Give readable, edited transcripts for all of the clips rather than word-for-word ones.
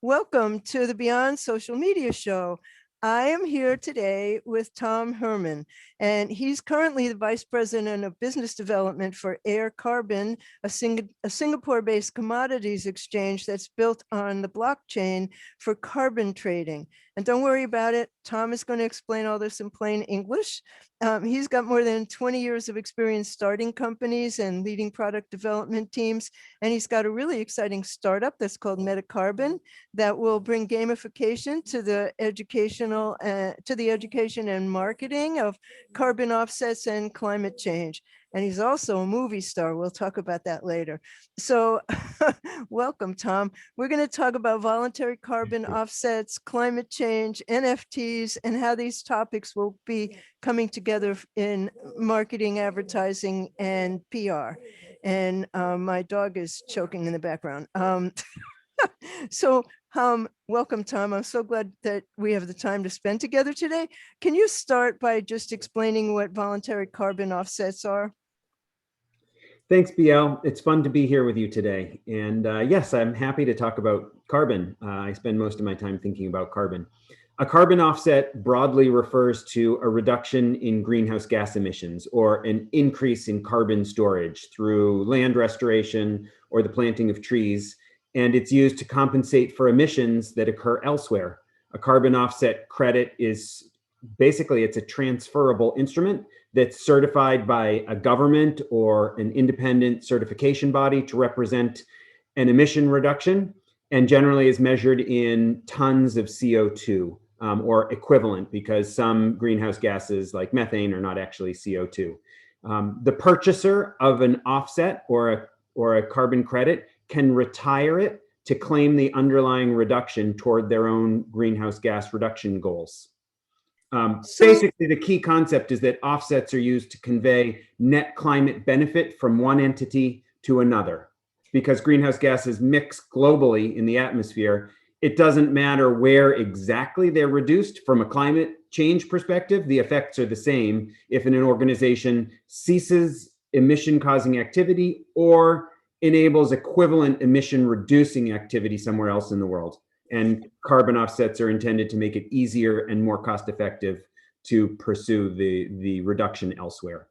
Welcome to the Beyond Social Media Show. I am here today with Tom Herman, and he's currently the Vice President of Business Development for Air Carbon, a Singapore-based commodities exchange that's built on the blockchain for carbon trading. And don't worry about it, Tom is going to explain all this in plain English. He's got more than 20 years of experience starting companies and leading product development teams, and he's got a really exciting startup that's called Metacarbon that will bring gamification to the education and marketing of carbon offsets and climate change. And he's also a movie star. We'll talk about that later. So welcome, Tom. We're going to talk about voluntary carbon offsets, climate change, NFTs, and how these topics will be coming together in marketing, advertising, and PR. And my dog is choking in the background. So welcome, Tom. I'm so glad that we have the time to spend together today. Can you start by just explaining what voluntary carbon offsets are? Thanks, BL. It's fun to be here with you today. And yes, I'm happy to talk about carbon. I spend most of my time thinking about carbon. A carbon offset broadly refers to a reduction in greenhouse gas emissions or an increase in carbon storage through land restoration or the planting of trees. And it's used to compensate for emissions that occur elsewhere. A carbon offset credit is basically, it's a transferable instrument that's certified by a government or an independent certification body to represent an emission reduction, and generally is measured in tons of CO2 or equivalent, because some greenhouse gases like methane are not actually CO2. The purchaser of an offset or a carbon credit can retire it to claim the underlying reduction toward their own greenhouse gas reduction goals. Basically, the key concept is that offsets are used to convey net climate benefit from one entity to another. Because greenhouse gases mix globally in the atmosphere, it doesn't matter where exactly they're reduced. From a climate change perspective, the effects are the same if an organization ceases emission-causing activity or enables equivalent emission-reducing activity somewhere else in the world. And carbon offsets are intended to make it easier and more cost-effective to pursue the reduction elsewhere.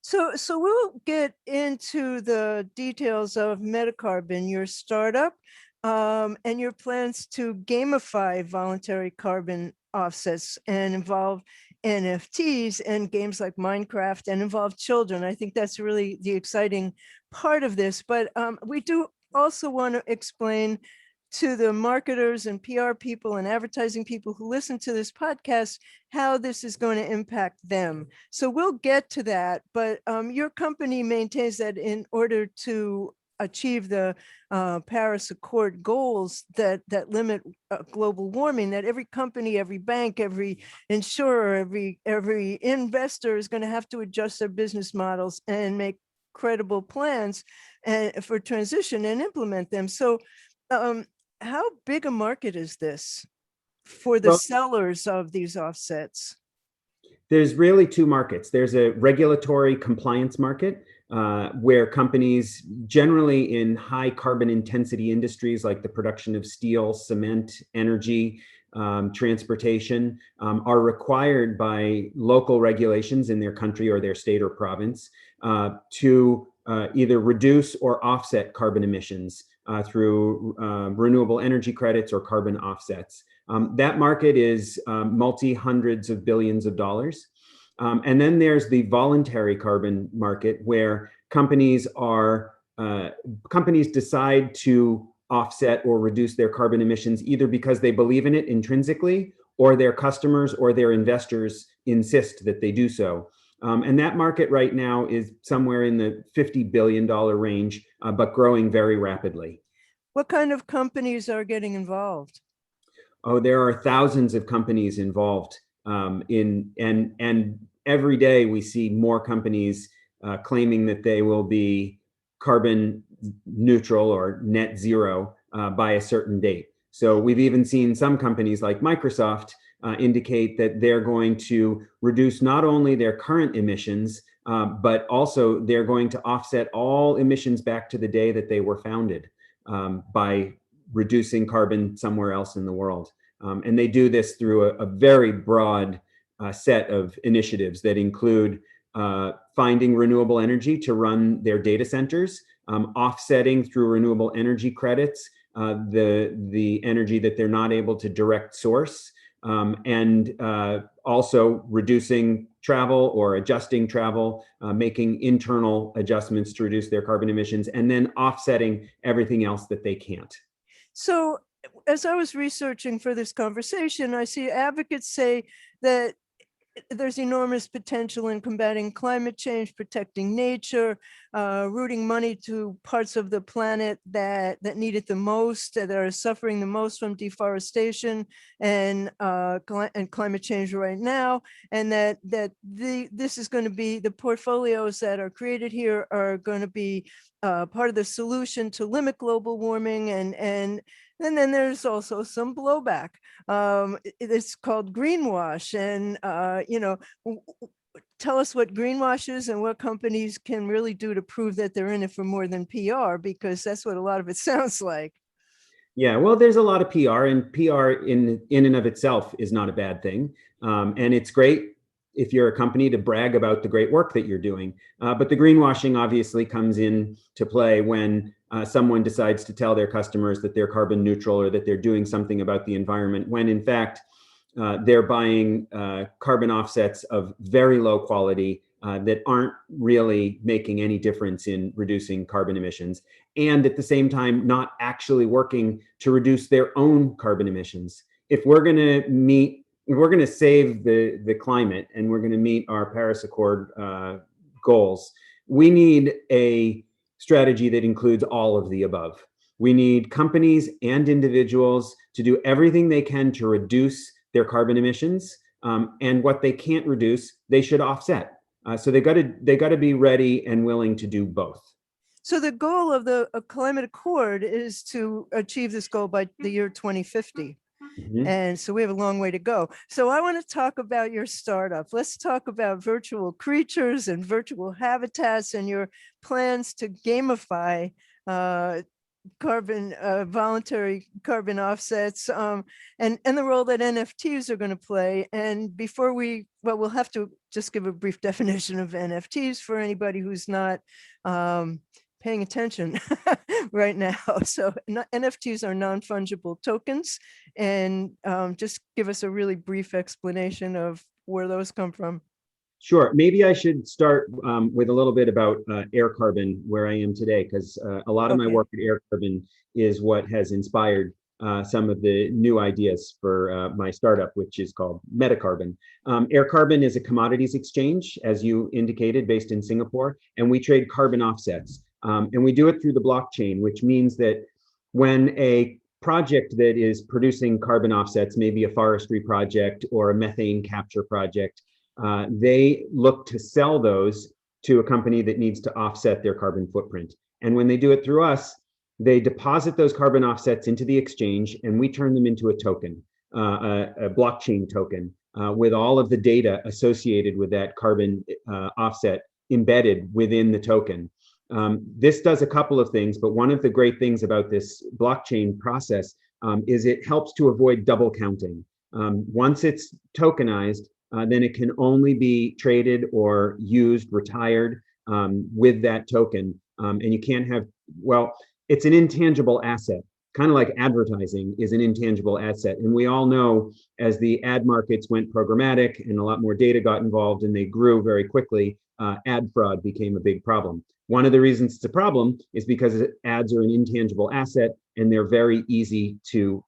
So we'll get into the details of Metacarbon, your startup, and your plans to gamify voluntary carbon offsets and involve NFTs and games like Minecraft and involve children. I think that's really the exciting part of this. But we do also want to explain to the marketers and PR people and advertising people who listen to this podcast how this is going to impact them. So we'll get to that, but your company maintains that in order to achieve the Paris Accord goals that limit global warming, that every company, every bank, every insurer, every investor is going to have to adjust their business models and make credible plans for transition and implement them. So how big a market is this for the sellers of these offsets? There's really two markets. There's a regulatory compliance market where companies generally in high carbon intensity industries like the production of steel, cement, energy, transportation are required by local regulations in their country or their state or province to either reduce or offset carbon emissions through renewable energy credits or carbon offsets. That market is multi-hundreds of billions of dollars. And then there's the voluntary carbon market where companies decide to offset or reduce their carbon emissions either because they believe in it intrinsically or their customers or their investors insist that they do so. And that market right now is somewhere in the $50 billion range, but growing very rapidly. What kind of companies are getting involved? Oh, there are thousands of companies involved and every day we see more companies claiming that they will be carbon neutral or net zero by a certain date. So we've even seen some companies like Microsoft indicate that they're going to reduce not only their current emissions, but also they're going to offset all emissions back to the day that they were founded by reducing carbon somewhere else in the world. And they do this through a very broad set of initiatives that include finding renewable energy to run their data centers, offsetting through renewable energy credits the energy that they're not able to direct source, and also reducing travel or adjusting travel, making internal adjustments to reduce their carbon emissions, and then offsetting everything else that they can't. So as I was researching for this conversation, I see advocates say that there's enormous potential in combating climate change, protecting nature, routing money to parts of the planet that need it the most, that are suffering the most from deforestation and climate change right now, and this is going to be, the portfolios that are created here are going to be part of the solution to limit global warming, and then there's also some blowback. It's called greenwash, and tell us what greenwash is and what companies can really do to prove that they're in it for more than PR, because that's what a lot of it sounds like. Yeah, well, there's a lot of PR, and PR in and of itself is not a bad thing. And it's great if you're a company to brag about the great work that you're doing. But the greenwashing obviously comes in to play when someone decides to tell their customers that they're carbon neutral or that they're doing something about the environment, when in fact they're buying carbon offsets of very low quality that aren't really making any difference in reducing carbon emissions, and at the same time not actually working to reduce their own carbon emissions. If we're going to save the climate and we're going to meet our Paris Accord goals, we need a strategy that includes all of the above. We need companies and individuals to do everything they can to reduce their carbon emissions, and what they can't reduce, they should offset. So they got to be ready and willing to do both. So the goal of the Climate Accord is to achieve this goal by the year 2050. Mm-hmm. And so we have a long way to go. So I want to talk about your startup. Let's talk about virtual creatures and virtual habitats and your plans to gamify voluntary carbon offsets, and the role that NFTs are going to play. And before we'll have to just give a brief definition of NFTs for anybody who's not paying attention right now. So NFTs are non-fungible tokens, and just give us a really brief explanation of where those come from. Sure. Maybe I should start with a little bit about Air Carbon, where I am today, because a lot of my work at Air Carbon is what has inspired some of the new ideas for my startup, which is called Metacarbon. Air Carbon is a commodities exchange, as you indicated, based in Singapore, and we trade carbon offsets. And we do it through the blockchain, which means that when a project that is producing carbon offsets, maybe a forestry project or a methane capture project, they look to sell those to a company that needs to offset their carbon footprint. And when they do it through us, they deposit those carbon offsets into the exchange, and we turn them into a token, a blockchain token, with all of the data associated with that carbon offset embedded within the token. This does a couple of things, but one of the great things about this blockchain process is it helps to avoid double counting. Once it's tokenized, then it can only be traded or used, retired with that token. And you can't have, well, it's an intangible asset, kind of like advertising is an intangible asset. And we all know as the ad markets went programmatic and a lot more data got involved and they grew very quickly, ad fraud became a big problem. One of the reasons it's a problem is because ads are an intangible asset and they're very easy to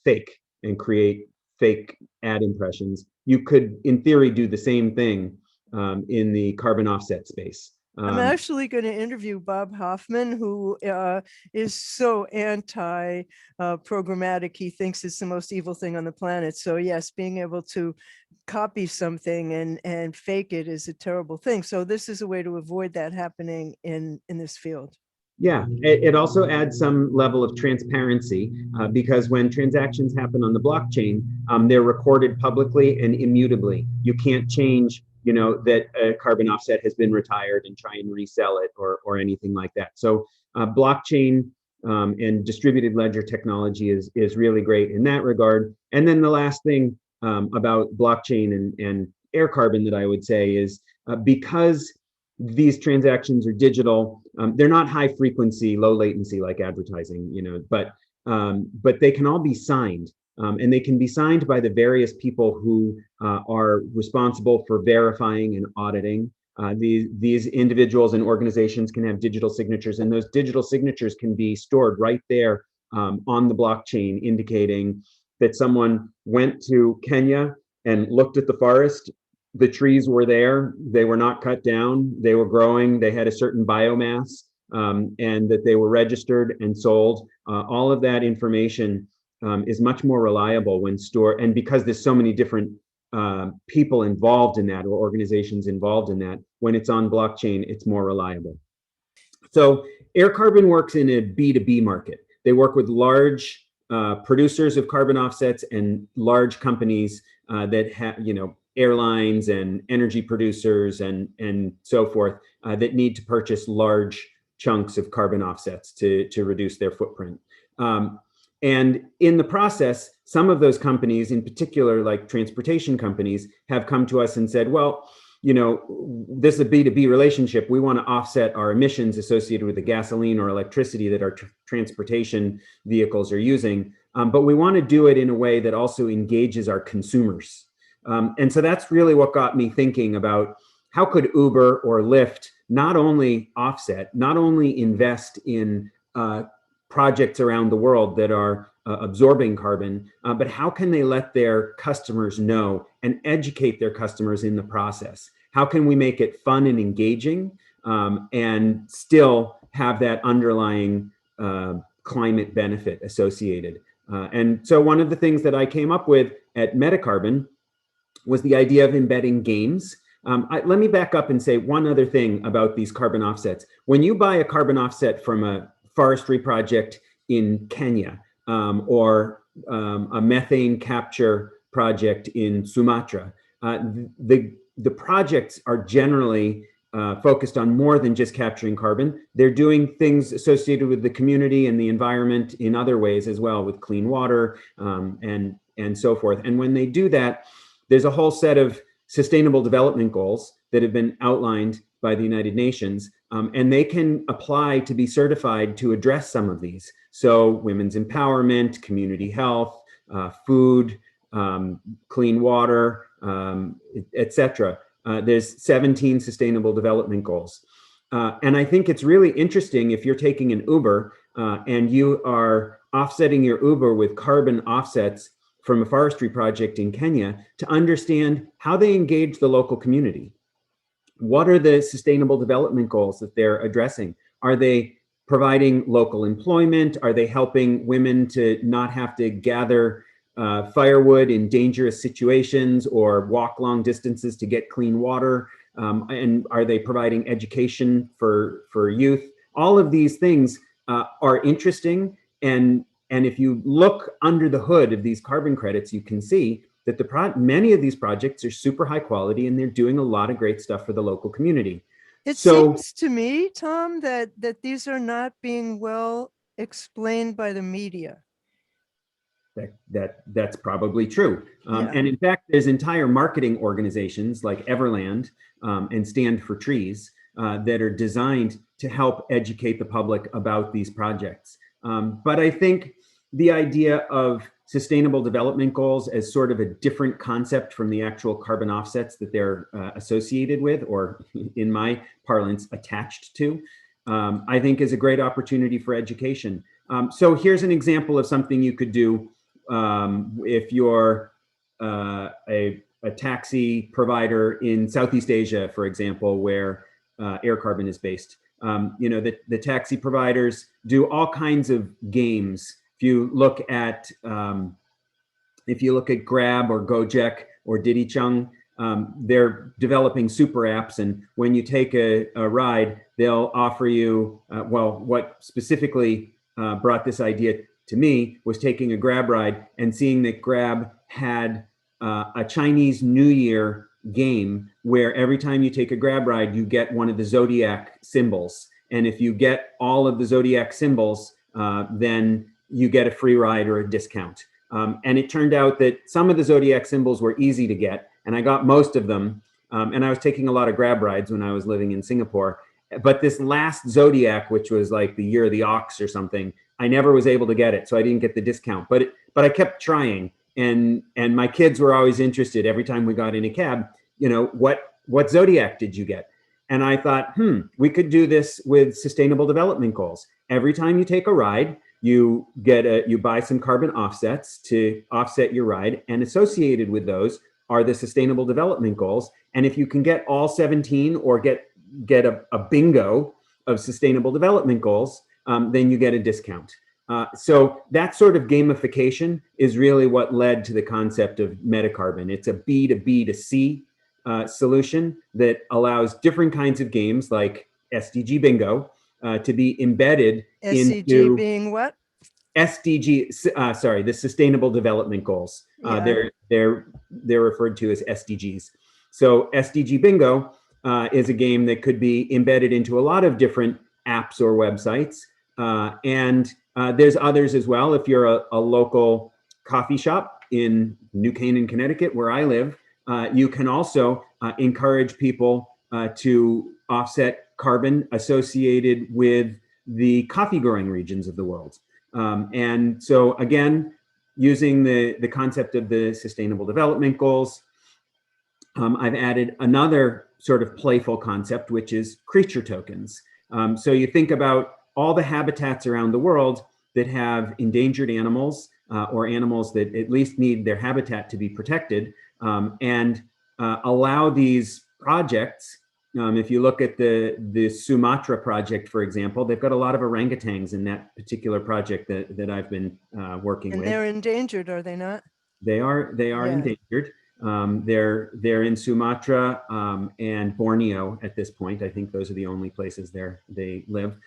fake and create fake ad impressions. You could, in theory, do the same thing in the carbon offset space. I'm actually going to interview Bob Hoffman, who is so anti-programmatic. He thinks it's the most evil thing on the planet. So yes, being able to copy something and fake it is a terrible thing. So this is a way to avoid that happening in this field. Yeah, it also adds some level of transparency because when transactions happen on the blockchain, they're recorded publicly and immutably. You can't change, that a carbon offset has been retired and try and resell it or anything like that. So blockchain and distributed ledger technology is really great in that regard. And then the last thing about blockchain and air carbon that I would say is because these transactions are digital, they're not high frequency, low latency like advertising, but they can all be signed. And they can be signed by the various people who are responsible for verifying and auditing. These individuals and organizations can have digital signatures, and those digital signatures can be stored right there on the blockchain, indicating that someone went to Kenya and looked at the forest. The trees were there, they were not cut down, they were growing, they had a certain biomass, and that they were registered and sold. All of that information is much more reliable when stored, and because there's so many different people involved in that or organizations involved in that, when it's on blockchain, it's more reliable. So air carbon works in a B2B market. They work with large producers of carbon offsets and large companies that have, airlines and energy producers and so forth that need to purchase large chunks of carbon offsets to reduce their footprint. And in the process, some of those companies, in particular, like transportation companies, have come to us and said, well, this is a B2B relationship. We want to offset our emissions associated with the gasoline or electricity that our transportation vehicles are using. But we want to do it in a way that also engages our consumers. And so that's really what got me thinking about how could Uber or Lyft not only offset, not only invest in projects around the world that are absorbing carbon, but how can they let their customers know and educate their customers in the process? How can we make it fun and engaging and still have that underlying climate benefit associated? And so one of the things that I came up with at Metacarbon was the idea of embedding games. Let me back up and say one other thing about these carbon offsets. When you buy a carbon offset from a forestry project in Kenya or a methane capture project in Sumatra, the projects are generally focused on more than just capturing carbon. They're doing things associated with the community and the environment in other ways as well, with clean water and so forth. And when they do that, there's a whole set of sustainable development goals that have been outlined by the United Nations, and they can apply to be certified to address some of these. So women's empowerment, community health, food, clean water, etc. There's 17 sustainable development goals. And I think it's really interesting if you're taking an Uber and you are offsetting your Uber with carbon offsets from a forestry project in Kenya, to understand how they engage the local community. What are the sustainable development goals that they're addressing? Are they providing local employment? Are they helping women to not have to gather firewood in dangerous situations or walk long distances to get clean water? And are they providing education for youth? All of these things are interesting, and if you look under the hood of these carbon credits, you can see that many of these projects are super high quality and they're doing a lot of great stuff for the local community. It seems to me, Tom, that these are not being well explained by the media. That's probably true. Yeah. And in fact, there's entire marketing organizations like Everland and Stand for Trees that are designed to help educate the public about these projects. But I think the idea of sustainable development goals as sort of a different concept from the actual carbon offsets that they're associated with, or in my parlance, attached to, I think is a great opportunity for education. So here's an example of something you could do if you're a taxi provider in Southeast Asia, for example, where air carbon is based. The taxi providers do all kinds of games. If you look at Grab or Gojek or Didi Chung, they're developing super apps, and when you take a ride, they'll offer you. What specifically brought this idea to me was taking a Grab ride and seeing that Grab had a Chinese New Year game where every time you take a Grab ride, you get one of the zodiac symbols. And if you get all of the zodiac symbols then you get a free ride or a discount. And it turned out that some of the zodiac symbols were easy to get, and I got most of them. And I was taking a lot of grab rides when I was living in Singapore. But this last zodiac, which was like the year of the ox or something, I never was able to get it, so I didn't get the discount. But I kept trying, and my kids were always interested. Every time we got in a cab, what zodiac did you get? And I thought, we could do this with sustainable development goals. Every time you take a ride, you buy some carbon offsets to offset your ride, and associated with those are the sustainable development goals. And if you can get all 17 or get a bingo of sustainable development goals, then you get a discount. So that sort of gamification is really what led to the concept of metacarbon. It's a B to B to C solution that allows different kinds of games like SDG bingo to be embedded SCG into being what? SDG, the Sustainable Development Goals. Yeah. They're referred to as SDGs. So SDG bingo is a game that could be embedded into a lot of different apps or websites. And there's others as well. If you're a local coffee shop in New Canaan, Connecticut, where I live, you can also encourage people to offset carbon associated with the coffee growing regions of the world. And so again, using the concept of the Sustainable Development Goals, I've added another sort of playful concept, which is creature tokens. So you think about all the habitats around the world that have endangered animals or animals that at least need their habitat to be protected, and allow these projects. If you look at the Sumatra project, for example, they've got a lot of orangutans in that particular project that I've been working with. And they're endangered, are they not? They are endangered. They're in Sumatra and Borneo at this point. I think those are the only places they live.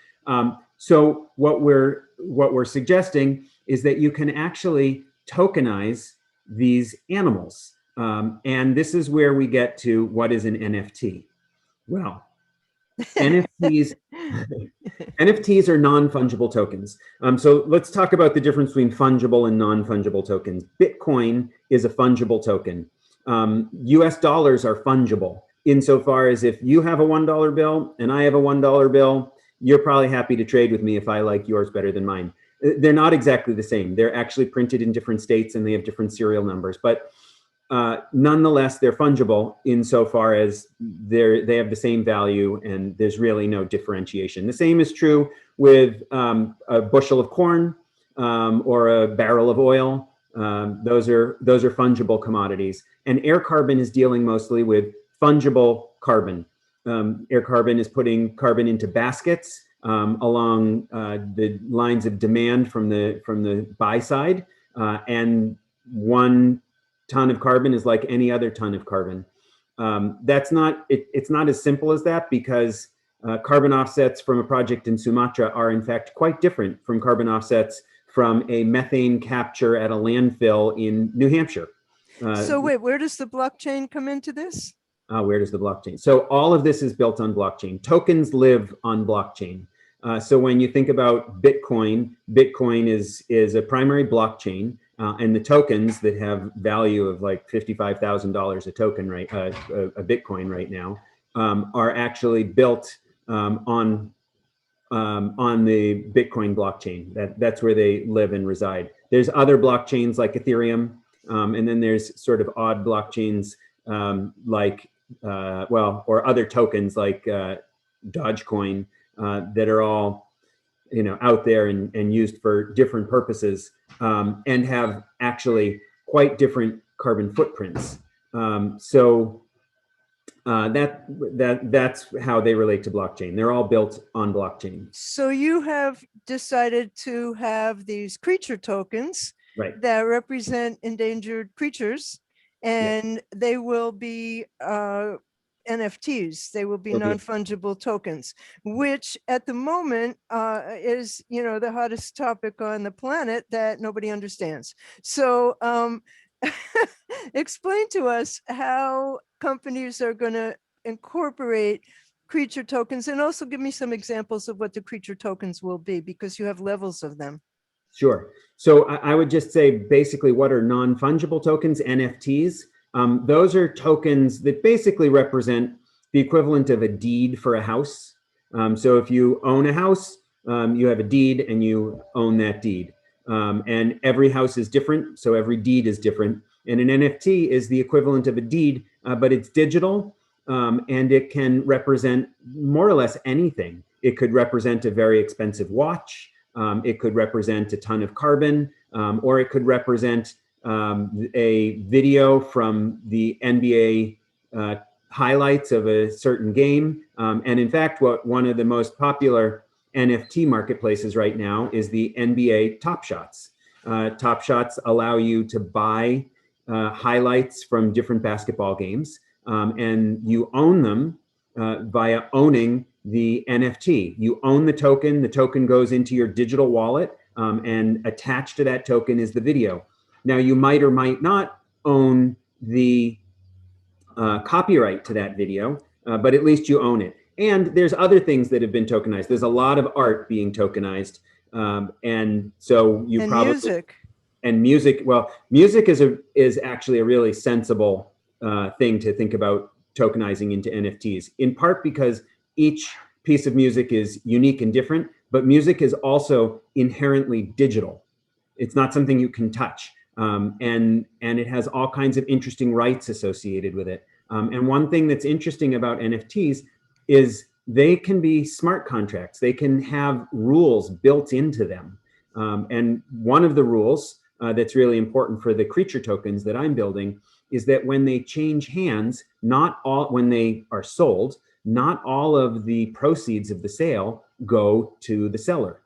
So what we're suggesting is that you can actually tokenize these animals. And this is where we get to what is an NFT. Well, NFTs NFTs are non-fungible tokens. So let's talk about the difference between fungible and non-fungible tokens. Bitcoin is a fungible token. US dollars are fungible insofar as if you have a $1 bill and I have a $1 bill, you're probably happy to trade with me if I like yours better than mine. They're not exactly the same. They're actually printed in different states and they have different serial numbers, but nonetheless, they're fungible insofar as they have the same value and there's really no differentiation. The same is true with a bushel of corn or a barrel of oil. Those are fungible commodities. And air carbon is dealing mostly with fungible carbon. Air carbon is putting carbon into baskets along the lines of demand from the buy side, and 1 ton of carbon is like any other ton of carbon. It's not as simple as that, because carbon offsets from a project in Sumatra are in fact quite different from carbon offsets from a methane capture at a landfill in New Hampshire. So wait, where does the blockchain come into this? Where does the blockchain? So all of this is built on blockchain. Tokens live on blockchain. So when you think about Bitcoin is a primary blockchain, and the tokens that have value of like $55,000 a token, right, a Bitcoin right now, are actually built on the Bitcoin blockchain. That's where they live and reside. There's other blockchains like Etherium, and then there's sort of odd blockchains or other tokens like Dogecoin that are all out there and used for different purposes, and have actually quite different carbon footprints. So that's how they relate to blockchain. They're all built on blockchain. So you have decided to have these creature tokens, right, that represent endangered creatures, and they will be NFTs. They will be non-fungible tokens, which at the moment is, the hottest topic on the planet that nobody understands. So explain to us how companies are going to incorporate creature tokens, and also give me some examples of what the creature tokens will be, because you have levels of them. Sure. So I would just say basically what are non-fungible tokens, NFTs. Those are tokens that basically represent the equivalent of a deed for a house. So if you own a house, you have a deed and you own that deed. And every house is different, so every deed is different. And an NFT is the equivalent of a deed, but it's digital, and it can represent more or less anything. It could represent a very expensive watch. It could represent a ton of carbon, or it could represent a video from the NBA highlights of a certain game. And in fact, one of the most popular NFT marketplaces right now is the NBA Top Shots. Top Shots allow you to buy highlights from different basketball games, and you own them via owning the NFT. You own the token goes into your digital wallet, and attached to that token is the video. Now, you might or might not own the copyright to that video, but at least you own it. And there's other things that have been tokenized. There's a lot of art being tokenized. And so you and probably... music. And music, well, music is actually a really sensible thing to think about tokenizing into NFTs, in part because each piece of music is unique and different, but music is also inherently digital. It's not something you can touch. And it has all kinds of interesting rights associated with it. And one thing that's interesting about NFTs is they can be smart contracts. They can have rules built into them. And one of the rules that's really important for the creature tokens that I'm building is that when they change hands, when they are sold, not all of the proceeds of the sale go to the seller.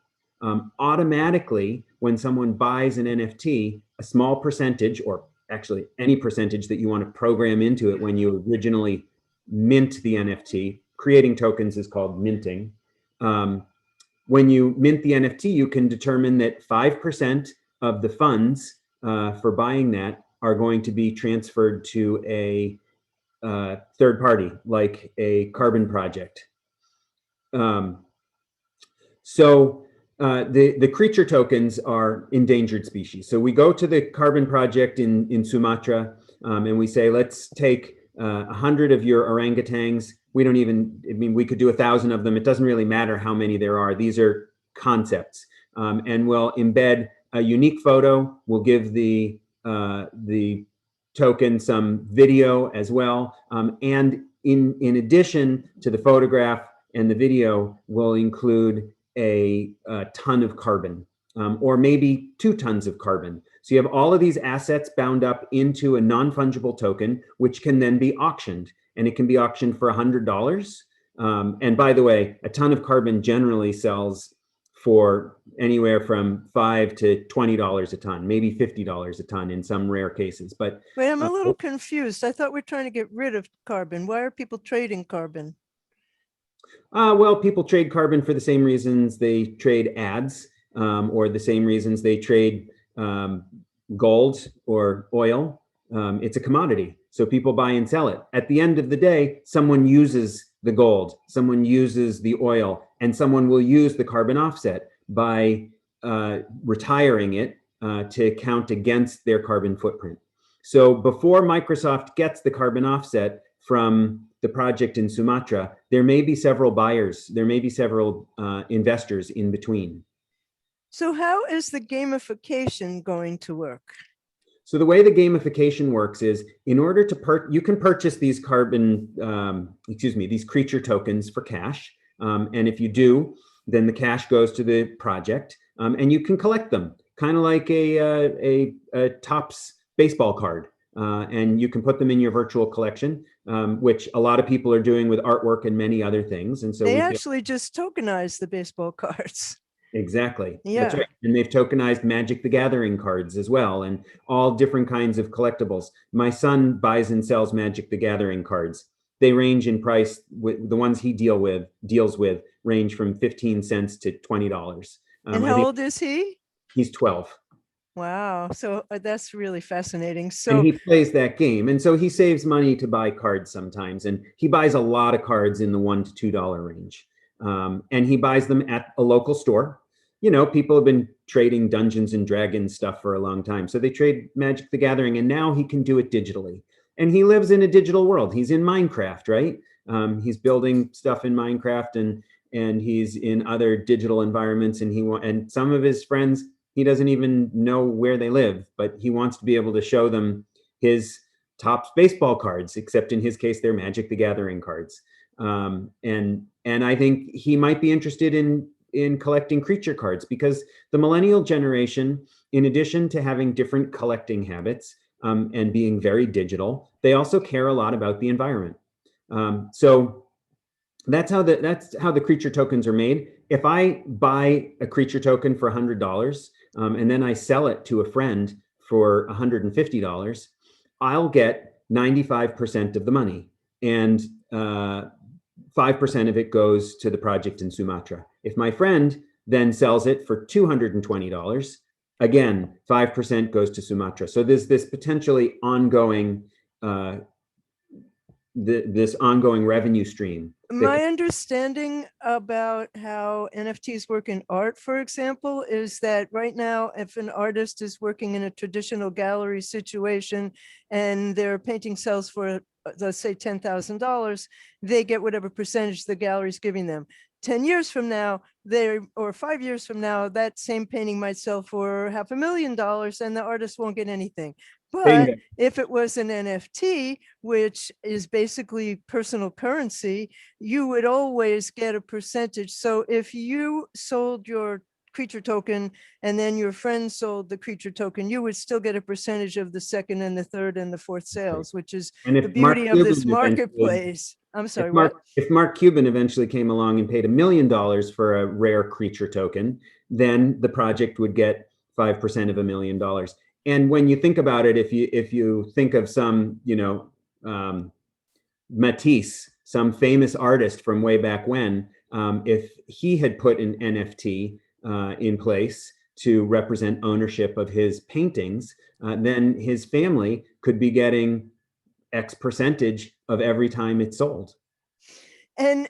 Automatically, when someone buys an NFT, a small percentage, or actually any percentage that you want to program into it when you originally mint the NFT, creating tokens is called minting. When you mint the NFT, you can determine that 5% of the funds for buying that are going to be transferred to a third party, like a carbon project. So the creature tokens are endangered species. So we go to the carbon project in Sumatra, and we say, let's take 100 of your orangutans. We don't even, I mean, we could do 1,000 of them. It doesn't really matter how many there are. These are concepts. And we'll embed a unique photo. We'll give the token some video as well. And in addition to the photograph and the video, we'll include a ton of carbon, or maybe 2 tons of carbon. So you have all of these assets bound up into a non-fungible token, which can then be auctioned. And it can be auctioned for $100. And by the way, a ton of carbon generally sells for anywhere from $5 to $20 a ton, maybe $50 a ton in some rare cases. But wait, I'm a little confused. I thought we're trying to get rid of carbon. Why are people trading carbon? Well, people trade carbon for the same reasons they trade ads, or the same reasons they trade gold or oil. It's a commodity, so people buy and sell it. At the end of the day, someone uses the gold, someone uses the oil, and someone will use the carbon offset by retiring it to count against their carbon footprint. So before Microsoft gets the carbon offset from the project in Sumatra, there may be several buyers, there may be several investors in between. So how is the gamification going to work? So the way the gamification works is, in order to you can purchase these these creature tokens for cash. And if you do, then the cash goes to the project, and you can collect them, kind of like a Topps baseball card. And you can put them in your virtual collection, which a lot of people are doing with artwork and many other things. And so they actually just tokenized the baseball cards. Exactly. Yeah. That's right. And they've tokenized Magic the Gathering cards as well, and all different kinds of collectibles. My son buys and sells Magic the Gathering cards. They range in price. The ones he deals with range from 15 cents to $20. And how old is he? He's 12. Wow. So that's really fascinating. And So he plays that game. And so he saves money to buy cards sometimes. And he buys a lot of cards in the $1 to $2 range. And he buys them at a local store. You know, people have been trading Dungeons and Dragons stuff for a long time. So they trade Magic the Gathering, and now he can do it digitally. And he lives in a digital world. He's in Minecraft, right? He's building stuff in Minecraft, and he's in other digital environments. And some of his friends, he doesn't even know where they live, but he wants to be able to show them his Topps baseball cards, except in his case, they're Magic the Gathering cards. And I think he might be interested in collecting creature cards, because the millennial generation, in addition to having different collecting habits and being very digital, they also care a lot about the environment. So that's how the creature tokens are made. If I buy a creature token for $100 and then I sell it to a friend for $150, I'll get 95% of the money, and 5% of it goes to the project in Sumatra. If my friend then sells it for $220, again, 5% goes to Sumatra. So there's this potentially ongoing this ongoing revenue stream. my understanding about how NFTs work in art, for example, is that right now, if an artist is working in a traditional gallery situation and their painting sells for, let's say, $10,000, they get whatever percentage the gallery's giving them. 10 years from now, or 5 years from now, that same painting might sell for $500,000 and the artist won't get anything. But Bingo. if it was an NFT, which is basically personal currency, you would always get a percentage. So if you sold your creature token and then your friend sold the creature token, you would still get a percentage of the second and the third and the fourth sales, which is And the beauty of this marketplace. I'm sorry, what? If Mark Cuban eventually came along and paid $1 million for a rare creature token, then the project would get 5% of $1 million. And when you think about it, if you think of some, Matisse, some famous artist from way back when, if he had put an NFT in place to represent ownership of his paintings, then his family could be getting X percentage of every time it's sold. And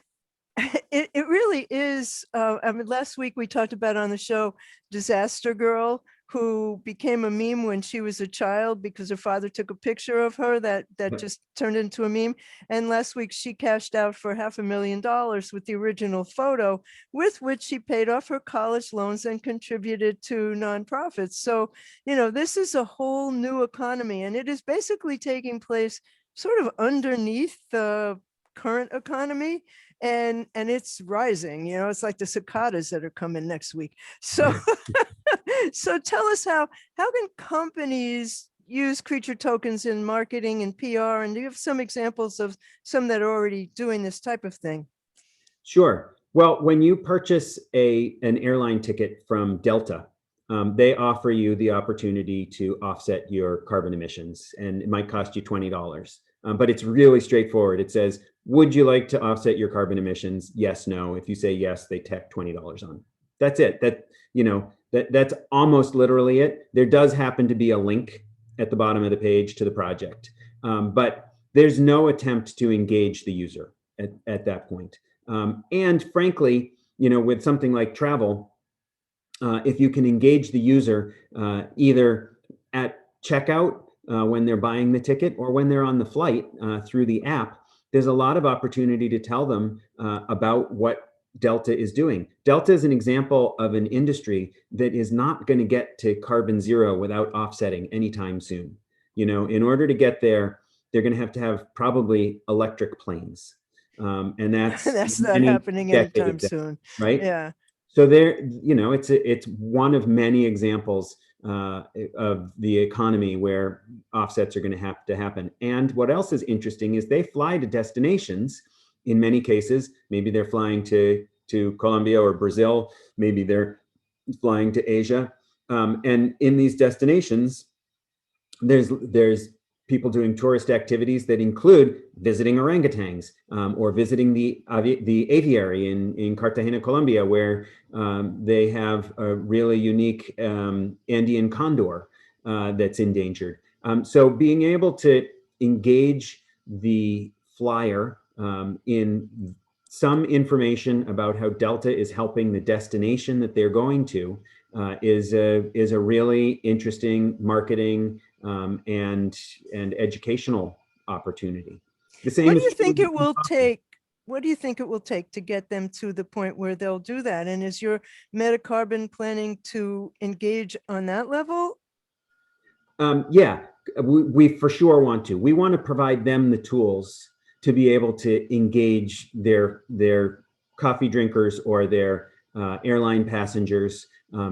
it really is. I mean, last week we talked about on the show Disaster Girl, who became a meme when she was a child because her father took a picture of her that just turned into a meme. And last week she cashed out for $500,000 with the original photo, with which she paid off her college loans and contributed to nonprofits. So, this is a whole new economy, and it is basically taking place sort of underneath the current economy, and it's rising. It's like the cicadas that are coming next week. So so tell us, how can companies use creature tokens in marketing and PR, and do you have some examples of some that are already doing this type of thing? Sure. Well, when you purchase an airline ticket from Delta, they offer you the opportunity to offset your carbon emissions, and it might cost you $20. But it's really straightforward. It says, would you like to offset your carbon emissions? Yes, no. If you say yes, they tack $20 on. That's it. That's almost literally it. There does happen to be a link at the bottom of the page to the project, but there's no attempt to engage the user at that point. And frankly, with something like travel, if you can engage the user either at checkout when they're buying the ticket or when they're on the flight through the app, there's a lot of opportunity to tell them about what Delta is doing. Delta is an example of an industry that is not going to get to carbon zero without offsetting anytime soon. In order to get there, they're going to have probably electric planes. And That's not happening anytime soon. Right? Yeah. So there, it's one of many examples of the economy where offsets are going to have to happen. And what else is interesting is they fly to destinations. In many cases, maybe they're flying to Colombia or Brazil. Maybe they're flying to Asia. And in these destinations, there's people doing tourist activities that include visiting orangutans or visiting the aviary in Cartagena, Colombia, where they have a really unique Andean condor that's endangered. So being able to engage the flyer in some information about how Delta is helping the destination that they're going to is a really interesting marketing and educational opportunity. The same What do is you true think with it will take? What do you think it will take to get them to the point where they'll do that? And is your Metacarbon planning to engage on that level? Yeah, we for sure want to. We want to provide them the tools to be able to engage their coffee drinkers or their airline passengers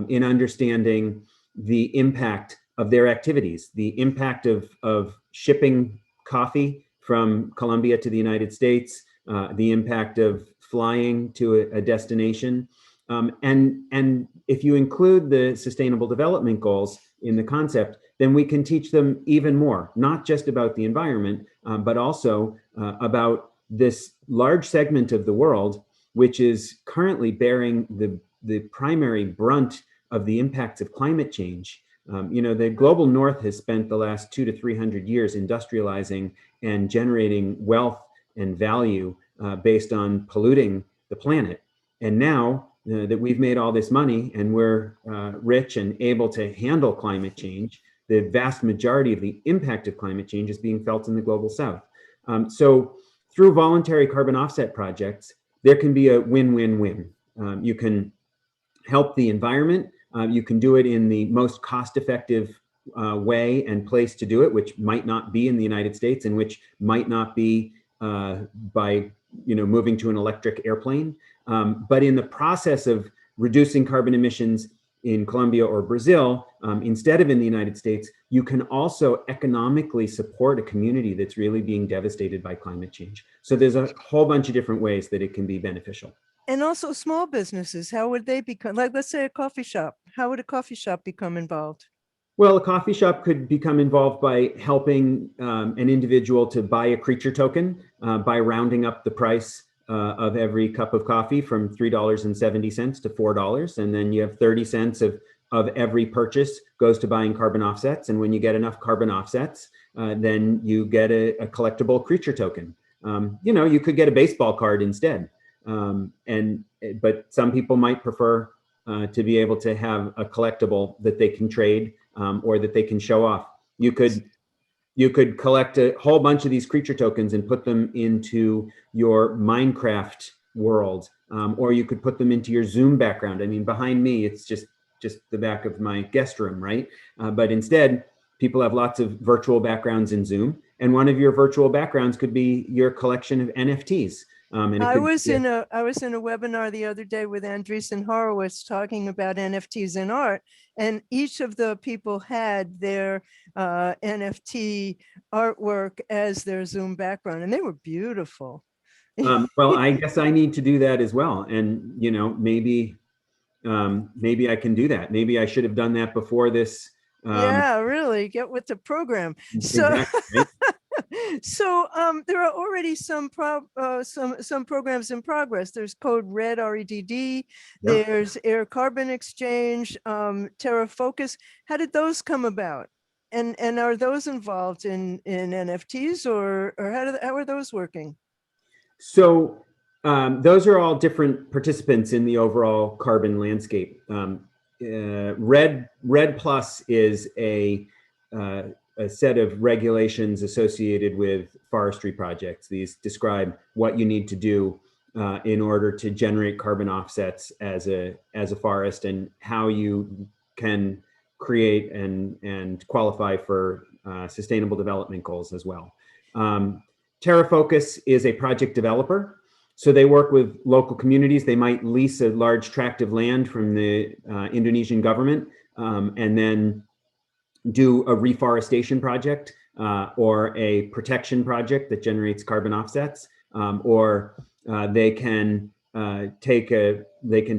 in understanding the impact of their activities, the impact of shipping coffee from Colombia to the United States, the impact of flying to a destination. And if you include the Sustainable Development Goals in the concept, then we can teach them even more, not just about the environment, but also about this large segment of the world, which is currently bearing the primary brunt of the impacts of climate change. The global north has spent the last 200 to 300 years industrializing and generating wealth and value based on polluting the planet. And now that we've made all this money and we're rich and able to handle climate change, the vast majority of the impact of climate change is being felt in the global south. So through voluntary carbon offset projects, there can be a win-win-win. You can help the environment. You can do it in the most cost-effective way and place to do it, which might not be in the United States and which might not be by moving to an electric airplane. But in the process of reducing carbon emissions in Colombia or Brazil, instead of in the United States, you can also economically support a community that's really being devastated by climate change. So there's a whole bunch of different ways that it can be beneficial. And also small businesses, how would they become, like, let's say a coffee shop, how would a coffee shop become involved? Well, a coffee shop could become involved by helping an individual to buy a Creature token by rounding up the price of every cup of coffee from $3.70 to $4. And then you have 30 cents of every purchase goes to buying carbon offsets. And when you get enough carbon offsets, then you get a collectible Creature token. You could get a baseball card instead. But some people might prefer to be able to have a collectible that they can trade or that they can show off. You could collect a whole bunch of these Creature tokens and put them into your Minecraft world, or you could put them into your Zoom background. I mean, behind me, it's just the back of my guest room, right? But instead, people have lots of virtual backgrounds in Zoom, and one of your virtual backgrounds could be your collection of NFTs. I was in a webinar the other day with Andreessen Horowitz talking about NFTs in art, and each of the people had their NFT artwork as their Zoom background, and they were beautiful. Well, I guess I need to do that as well, and maybe I can do that. Maybe I should have done that before this. Yeah, really get with the program. So. Exactly, right? So there are already some programs in progress. There's Code Red, REDD. Yep. There's Air Carbon Exchange, Terra Focus. How did those come about? And are those involved in NFTs, or how are those working? So those are all different participants in the overall carbon landscape. Red Plus is a set of regulations associated with forestry projects. These describe what you need to do in order to generate carbon offsets as a forest, and how you can create and qualify for sustainable development goals as well. Terra Focus is a project developer. So they work with local communities. They might lease a large tract of land from the Indonesian government and then do a reforestation project or a protection project that generates carbon offsets, or they can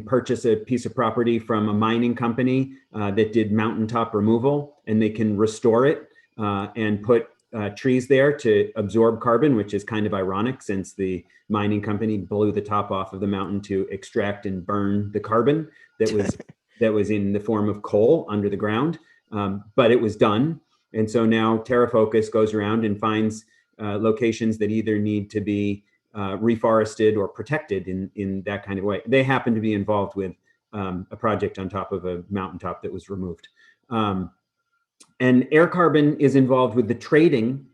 purchase a piece of property from a mining company that did mountaintop removal, and they can restore it and put trees there to absorb carbon, which is kind of ironic since the mining company blew the top off of the mountain to extract and burn the carbon that was in the form of coal under the ground. But it was done. And so now Terra Focus goes around and finds locations that either need to be reforested or protected in that kind of way. They happen to be involved with a project on top of a mountaintop that was removed. And Air Carbon is involved with the trading.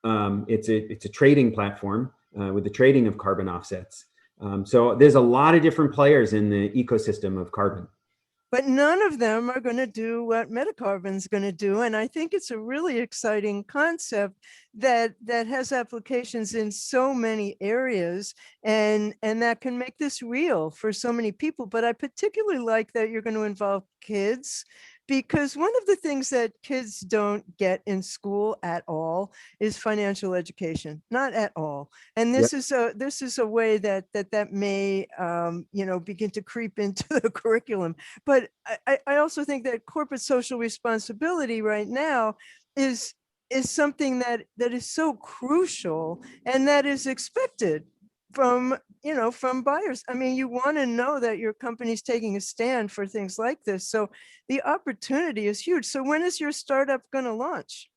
It's a trading platform with the trading of carbon offsets. So there's a lot of different players in the ecosystem of carbon. But none of them are going to do what Metacarbon's going to do. And I think it's a really exciting concept that has applications in so many areas and that can make this real for so many people. But I particularly like that you're going to involve kids, because one of the things that kids don't get in school at all is financial education, not at all. And this is a way that may begin to creep into the curriculum. But I also think that corporate social responsibility right now is something that is so crucial and that is expected from buyers. I mean, you want to know that your company's taking a stand for things like this. So the opportunity is huge. So when is your startup going to launch?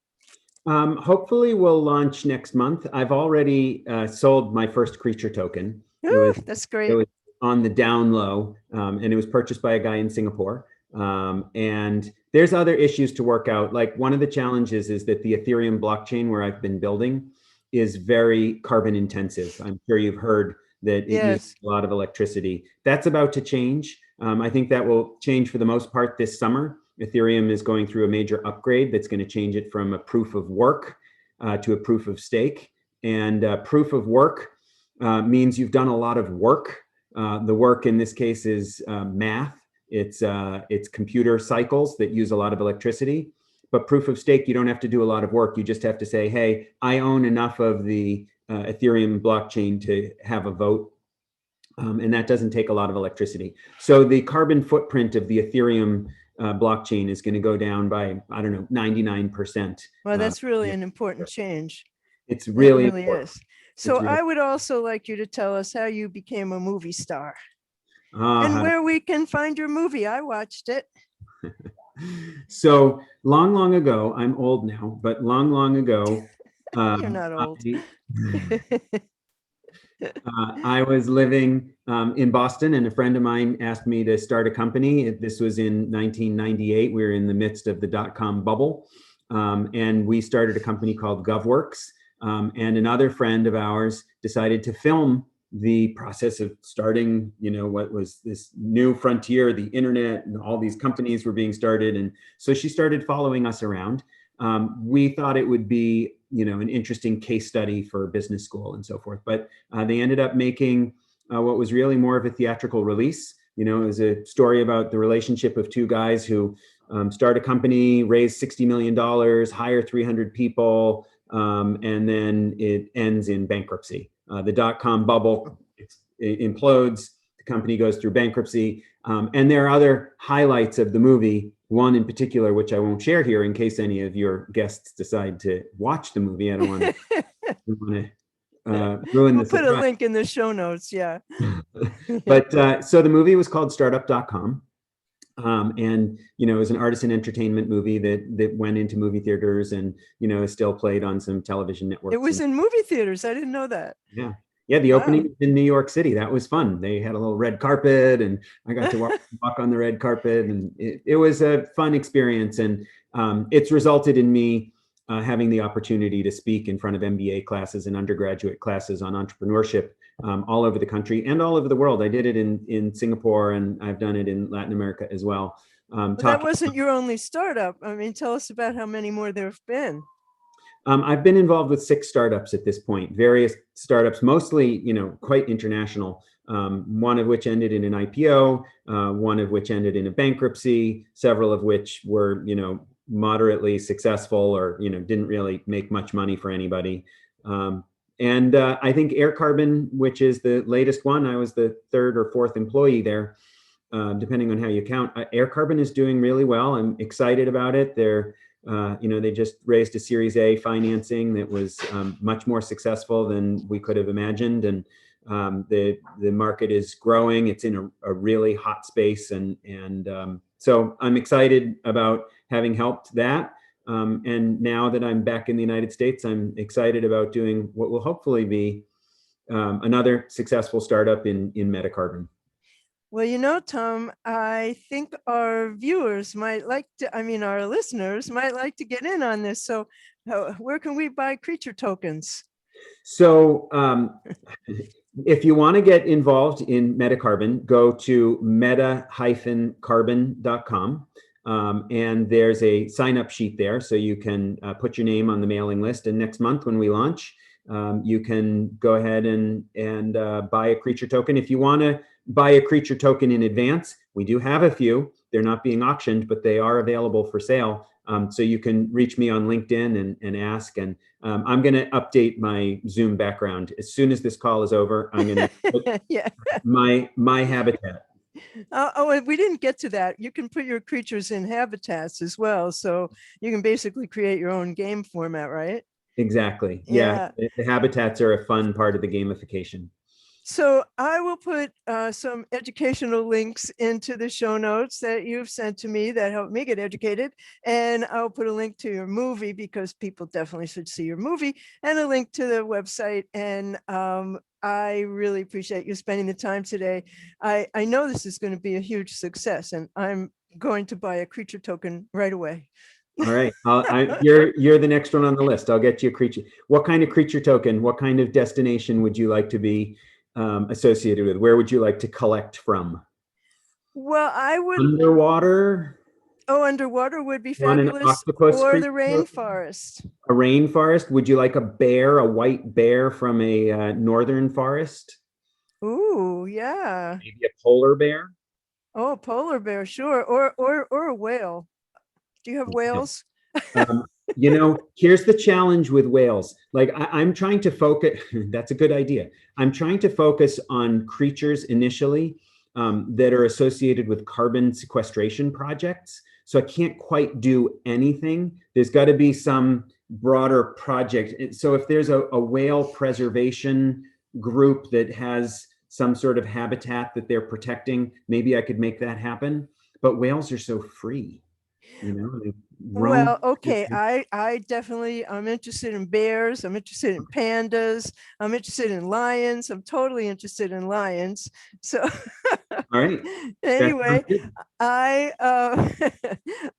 Hopefully we'll launch next month. I've already sold my first Creature token. That's great. It was on the down low, and it was purchased by a guy in Singapore. And there's other issues to work out. Like, one of the challenges is that the Etherium blockchain where I've been building is very carbon intensive. I'm sure you've heard that it uses a lot of electricity. That's about to change. I think that will change for the most part this summer. Ethereum is going through a major upgrade that's going to change it from a proof of work to a proof of stake. And proof of work means you've done a lot of work. The work in this case is math. It's computer cycles that use a lot of electricity. But proof of stake, you don't have to do a lot of work. You just have to say, hey, I own enough of the Ethereum blockchain to have a vote. And that doesn't take a lot of electricity. So the carbon footprint of the Ethereum blockchain is going to go down by, 99%. Well, that's really an important change. It's really, it really is. So I would also like you to tell us how you became a movie star and where we can find your movie. I watched it. So long ago, I'm old now, but long ago. You're not old. I was living in Boston, and a friend of mine asked me to start a company. This was in 1998. We were in the midst of the dot-com bubble. And we started a company called GovWorks. And another friend of ours decided to film the process of starting, what was this new frontier, the internet, and all these companies were being started. And so she started following us around. We thought it would be, an interesting case study for business school and so forth. But they ended up making what was really more of a theatrical release. It was a story about the relationship of two guys who start a company, raise $60 million, hire 300 people, and then it ends in bankruptcy. The dot-com bubble implodes, the company goes through bankruptcy, and there are other highlights of the movie. One in particular, which I won't share here in case any of your guests decide to watch the movie. I don't want to ruin We'll put a link in the show notes, yeah. But so the movie was called Startup.com. And, it was an artisan entertainment movie that went into movie theaters and, is still played on some television networks. It was in movie theaters. I didn't know that. Yeah. Yeah, the opening was in New York City. That was fun. They had a little red carpet, and I got to walk on the red carpet, and it was a fun experience. And it's resulted in me having the opportunity to speak in front of MBA classes and undergraduate classes on entrepreneurship all over the country and all over the world. I did it in Singapore, and I've done it in Latin America as well. That wasn't your only startup. I mean, tell us about how many more there have been. I've been involved with 6 startups at this point, various startups, mostly, quite international, one of which ended in an IPO, one of which ended in a bankruptcy, several of which were, moderately successful or, didn't really make much money for anybody. And I think Air Carbon, which is the latest one, I was the 3rd or 4th employee there, depending on how you count. Air Carbon is doing really well. I'm excited about it. They're They just raised a Series A financing that was much more successful than we could have imagined, and the market is growing. It's in a really hot space, and so I'm excited about having helped that. And now that I'm back in the United States, I'm excited about doing what will hopefully be another successful startup in metacarbon. Well, Tom, I think our viewers might like to, our listeners might like to get in on this. So where can we buy Creature tokens? So if you want to get involved in metacarbon, go to meta-carbon.com. And there's a sign-up sheet there, so you can put your name on the mailing list. And next month when we launch, you can go ahead and buy a Creature token. If you want to buy a Creature token in advance, we do have a few. They're not being auctioned, but they are available for sale. So you can reach me on LinkedIn and ask. And I'm going to update my Zoom background as soon as this call is over. I'm going to put my habitat. Oh, we didn't get to that. You can put your creatures in habitats as well. So you can basically create your own game format, right? Exactly. Yeah. The habitats are a fun part of the gamification. So I will put some educational links into the show notes that you've sent to me that helped me get educated. And I'll put a link to your movie because people definitely should see your movie, and a link to the website. And I really appreciate you spending the time today. I know this is going to be a huge success, and I'm going to buy a Creature token right away. All right. You're the next one on the list. I'll get you a Creature. What kind of Creature token? What kind of destination would you like to be associated with? Where would you like to collect from? Well, I would. Underwater? Oh, underwater would be Want an fabulous. octopus Or the creature? rainforest. A rainforest? Would you like a bear, a white bear from a northern forest? Ooh, yeah. Maybe a polar bear? Oh, a polar bear, sure. Or a whale. Do you have whales? Here's the challenge with whales. Like I'm trying to focus, that's a good idea. I'm trying to focus on creatures initially that are associated with carbon sequestration projects. So I can't quite do anything. There's got to be some broader project. So if there's a whale preservation group that has some sort of habitat that they're protecting, maybe I could make that happen. But whales are so free. Well, okay. I definitely, I'm interested in bears. I'm interested in pandas. I'm interested in lions. I'm totally interested in lions. So all right. Anyway, I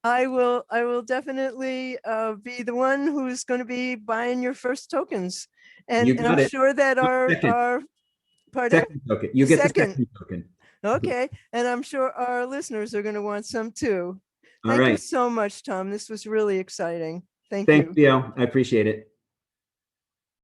I will definitely be the one who's going to be buying your first tokens. And I'm sure that our pardon? Second token. You get the second token. Okay. And I'm sure our listeners are going to want some too. All Thank right. you so much, Tom. This was really exciting. Thank Thanks, you. Theo. I appreciate it.